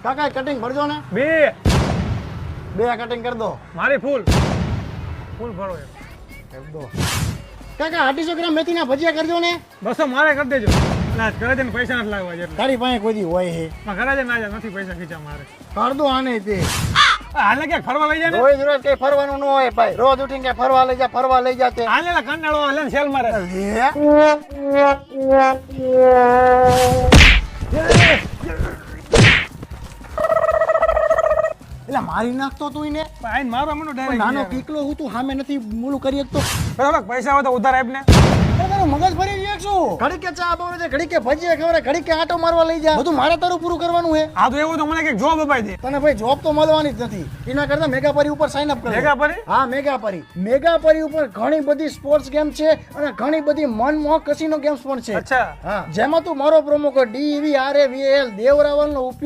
કાકા કટિંગ ભરજો ને. બે કટિંગ કરી દો. મારી ફૂલ ભરો એમ. કરી દો. કાકા 800 ગ્રામ મેથીના ભજીયા કરજો ને. 200 મારે કરી દેજો. ના ઘરે જઈને પૈસા નથી લાગવા જેટલા. તારી પાસે કોઈ દી હોય હે. ઘરે જઈને ના નથી પૈસા ખીચા મારે. કર દો આને તે. હાલે ક્યાંક ફરવા લઈ જાય ને. રોજ કઈ ફરવાનું ન હોય ભાઈ. રોજ ઉઠીને કે ફરવા લઈ જા તે. હાલે કંટાળો હાલે સેલ મારે. એટલે મારી નાખતો તું એને. આઈને મારવા મને ડાયરેક્ટ. નાનો કીકલો હું તું સામે નથી મૂલું કરી શકતો. બરાબર પૈસા હોય તો ઉધાર આપ ને. તારું મગજ ફરી ગયું શું? ઘડી કે ચા બનાવે છે, ઘડી કે ભજીયા ખવડાવે, ઘડી કે આટો મારવા લઈ જા. બધું મારે તારું પૂરું કરવાનું હે. આ તો એવું તો મને કઈક જોબ અપાઈ દે. તને ભાઈ જોબ તો મળવાની જ નથી. એના કરતા મેગાપરી ઉપર સાઇન અપ કર. મેગાપરી? હા મેગાપરી ઉપર ઘણી બધી સ્પોર્ટ્સ ગેમ છે અને ઘણી બધી મનમોહક કસીનો ગેમ્સ પણ છે. અચ્છા. હા જેમાં તું મારો પ્રોમો કોડ DEVRAVAL દેવરાવલનો ઉપયોગ